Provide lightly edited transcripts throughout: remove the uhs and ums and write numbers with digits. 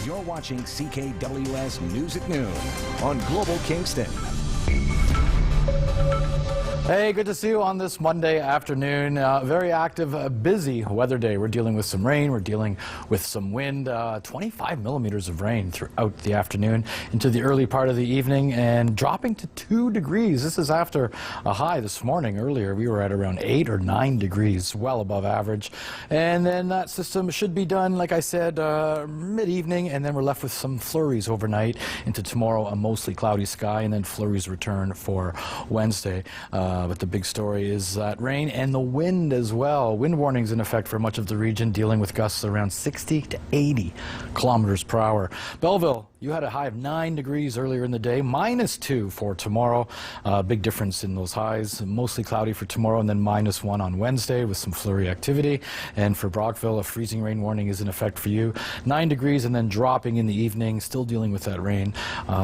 You're watching CKWS News at Noon on Global Kingston. Hey, good to see you on this Monday afternoon. Very active, busy weather day. We're dealing with some rain. We're dealing with some wind. 25 millimeters of rain throughout the afternoon into the early part of the evening and dropping to 2 degrees. This is after a high this morning. Earlier, we were at around 8 or 9 degrees, well above average. And then that system should be done, like I said, mid-evening, and then we're left with some flurries overnight into tomorrow, a mostly cloudy sky, and then flurries return for Wednesday. But the big story is that rain and the wind as well. Wind warnings in effect for much of the region, dealing with gusts around 60 to 80 kilometers per hour. Belleville, you had a high of 9 degrees earlier in the day, -2 for tomorrow. Big difference in those highs. Mostly cloudy for tomorrow and then -1 on Wednesday with some flurry activity. And for Brockville, a freezing rain warning is in effect for you. 9 degrees and then dropping in the evening, still dealing with that rain.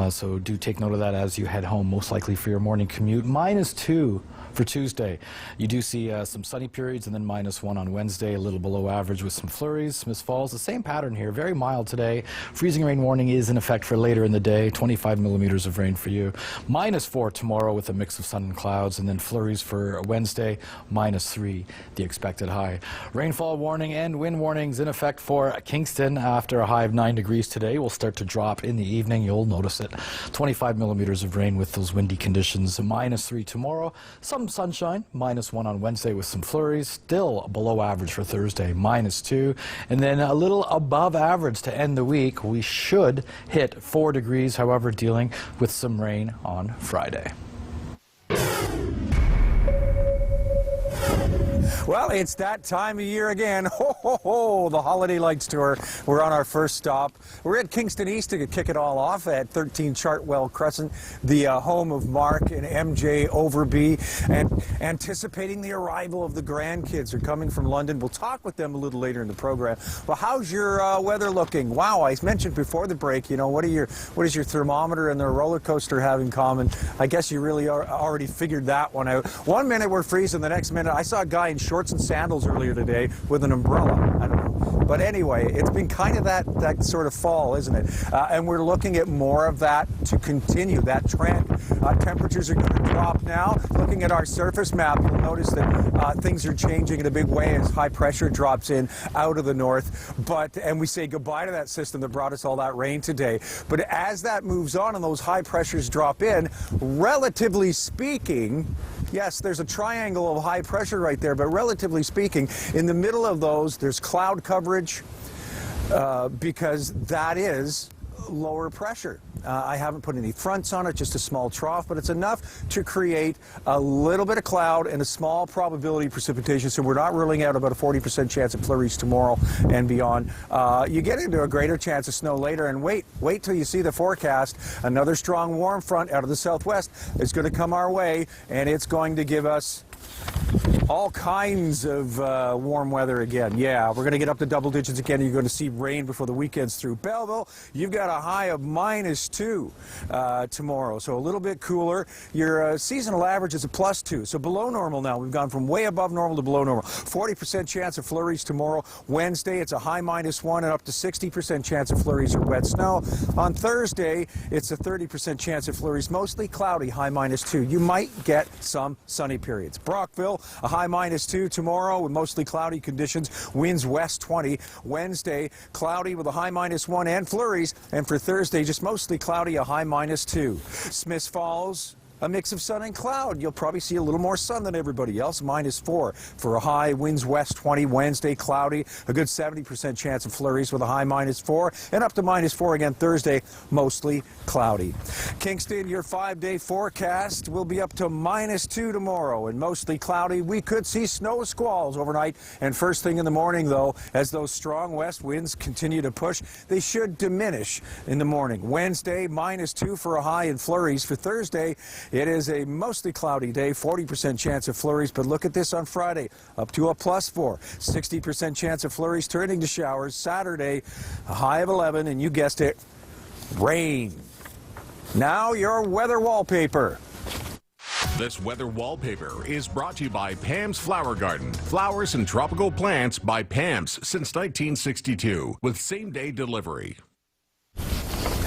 So do take note of that as you head home, most likely for your morning commute. -2 for Tuesday. You do see some sunny periods and then -1 on Wednesday, a little below average with some flurries. Smith Falls, the same pattern here, very mild today. Freezing rain warning is in effect for later in the day, 25 millimeters of rain for you. -4 tomorrow with a mix of sun and clouds, and then flurries for Wednesday, -3 the expected high. Rainfall warning and wind warnings in effect for Kingston after a high of 9 degrees today. Will start to drop in the evening. You'll notice it. 25 millimeters of rain with those windy conditions. -3 tomorrow. Some sunshine, -1 on Wednesday with some flurries, still below average for Thursday, -2, and then a little above average to end the week. We should hit 4 degrees, however, dealing with some rain on Friday. Well, it's that time of year again. Ho, ho, ho, the Holiday Lights Tour. We're on our first stop. We're at Kingston East to kick it all off at 13 Chartwell Crescent, the home of Mark and MJ Overby, and anticipating the arrival of the grandkids. They're coming from London. We'll talk with them a little later in the program. Well, how's your weather looking? Wow, I mentioned before the break, you know, what does your thermometer and the roller coaster have in common? I guess you really already figured that one out. 1 minute we're freezing, the next minute I saw a guy in shorts and sandals earlier today with an umbrella. I don't know. But anyway, it's been kind of that sort of fall, isn't it? And we're looking at more of that to continue, that trend. Temperatures are going to drop now. Looking at our surface map, you'll notice that things are changing in a big way as high pressure drops in out of the north. And we say goodbye to that system that brought us all that rain today. But as that moves on and those high pressures drop in, relatively speaking, yes, there's a triangle of high pressure right there, but relatively speaking, in the middle of those, there's cloud coverage because that is lower pressure. I haven't put any fronts on it, just a small trough, but it's enough to create a little bit of cloud and a small probability of precipitation, so we're not ruling out about a 40% chance of flurries tomorrow and beyond. You get into a greater chance of snow later, and wait till you see the forecast. Another strong warm front out of the southwest is going to come our way, and it's going to give us all kinds of warm weather again. Yeah, we're going to get up to double digits again. You're going to see rain before the weekend's through. Belleville, you've got a high of -2 tomorrow, so a little bit cooler. Your seasonal average is a +2, so below normal now. We've gone from way above normal to below normal. 40% chance of flurries tomorrow. Wednesday, it's a high -1 and up to 60% chance of flurries or wet snow. On Thursday, it's a 30% chance of flurries, mostly cloudy, high -2. You might get some sunny periods. Brockville, a high -2 tomorrow with mostly cloudy conditions. Winds west 20. Wednesday, cloudy with a high -1 and flurries. And for Thursday, just mostly cloudy, a high -2. Smith Falls, a mix of sun and cloud. You'll probably see a little more sun than everybody else. -4 for a high. Winds west 20. Wednesday, cloudy. A good 70% chance of flurries with a high -4. And up to -4 again Thursday, mostly cloudy. Kingston, your 5-day forecast will be up to -2 tomorrow and mostly cloudy. We could see snow squalls overnight. And first thing in the morning, though, as those strong west winds continue to push, they should diminish in the morning. Wednesday, -2 for a high and flurries. For Thursday, it is a mostly cloudy day, 40% chance of flurries, but look at this on Friday, up to a +4, 60% chance of flurries turning to showers. Saturday, a high of 11, and you guessed it, rain. Now your weather wallpaper. This weather wallpaper is brought to you by Pam's Flower Garden. Flowers and tropical plants by Pam's since 1962 with same-day delivery.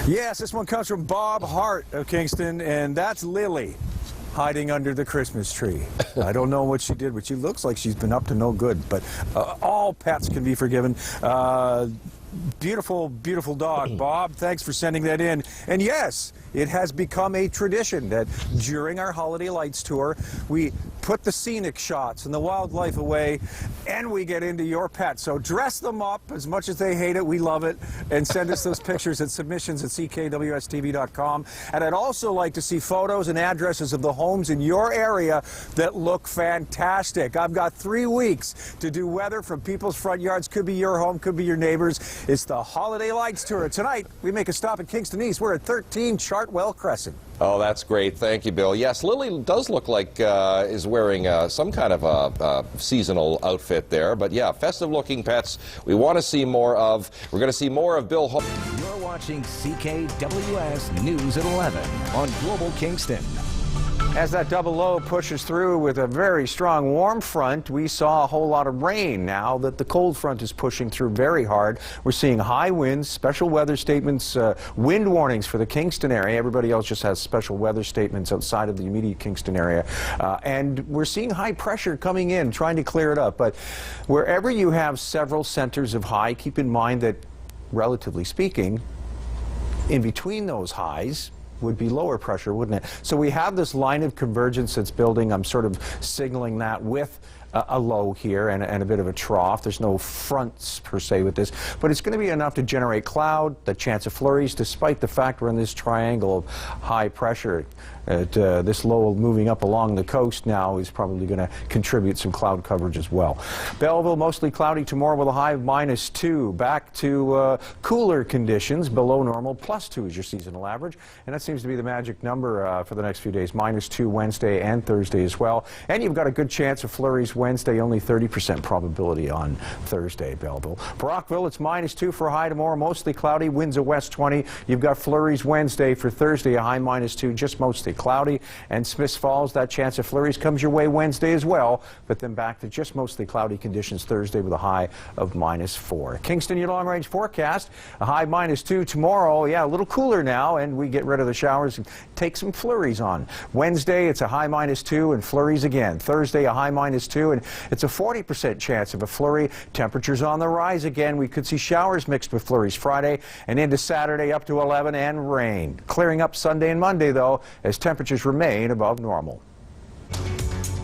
Yes, this one comes from Bob Hart of Kingston, and that's Lily hiding under the Christmas tree. I don't know what she did, but she looks like she's been up to no good. But all pets can be forgiven. Beautiful, beautiful dog, Bob. Thanks for sending that in. And yes, it has become a tradition that during our Holiday Lights tour, we put the scenic shots and the wildlife away, and we get into your pet. So dress them up as much as they hate it. We love it. And send us those pictures at submissions@ckwstv.com. And I'd also like to see photos and addresses of the homes in your area that look fantastic. I've got 3 weeks to do weather from people's front yards. Could be your home, could be your neighbors. It's the Holiday Lights Tour. Tonight, we make a stop at Kingston East. We're at 13 Chartwell Crescent. Oh, that's great. Thank you, Bill. Yes, Lily does look like is wearing some kind of a seasonal outfit there. But yeah, festive-looking pets we want to see more of. We're going to see more of Bill. You're watching CKWS News at 11 on Global Kingston. As that double low pushes through with a very strong warm front, we saw a whole lot of rain. Now that the cold front is pushing through very hard, we're seeing high winds, special weather statements, wind warnings for the Kingston area. Everybody else just has special weather statements outside of the immediate Kingston area. And we're seeing high pressure coming in, trying to clear it up. But wherever you have several centers of high, keep in mind that, relatively speaking, in between those highs would be lower pressure, wouldn't it? So we have this line of convergence that's building. I'm sort of signaling that with a low here and a bit of a trough. There's no fronts per se with this, but it's going to be enough to generate cloud, the chance of flurries, despite the fact we're in this triangle of high pressure. This low moving up along the coast now is probably going to contribute some cloud coverage as well. Belleville, mostly cloudy tomorrow with a high of -2. Back to cooler conditions, below normal. +2 is your seasonal average, and that seems to be the magic number for the next few days. -2 Wednesday and Thursday as well. And you've got a good chance of flurries Wednesday, only 30% probability on Thursday, Belleville. Brockville, it's -2 for a high tomorrow, mostly cloudy, winds at west 20. You've got flurries Wednesday. For Thursday, a high -2, just mostly cloudy. And Smiths Falls, that chance of flurries comes your way Wednesday as well, but then back to just mostly cloudy conditions Thursday with a high of -4. Kingston, your long-range forecast, a high -2 tomorrow. Yeah, a little cooler now, and we get rid of the showers and take some flurries on. Wednesday, it's a high -2 and flurries again. Thursday, a high -2, and it's a 40% chance of a flurry. Temperatures on the rise again. We could see showers mixed with flurries Friday and into Saturday up to 11 and rain. Clearing up Sunday and Monday, though, as temperatures remain above normal.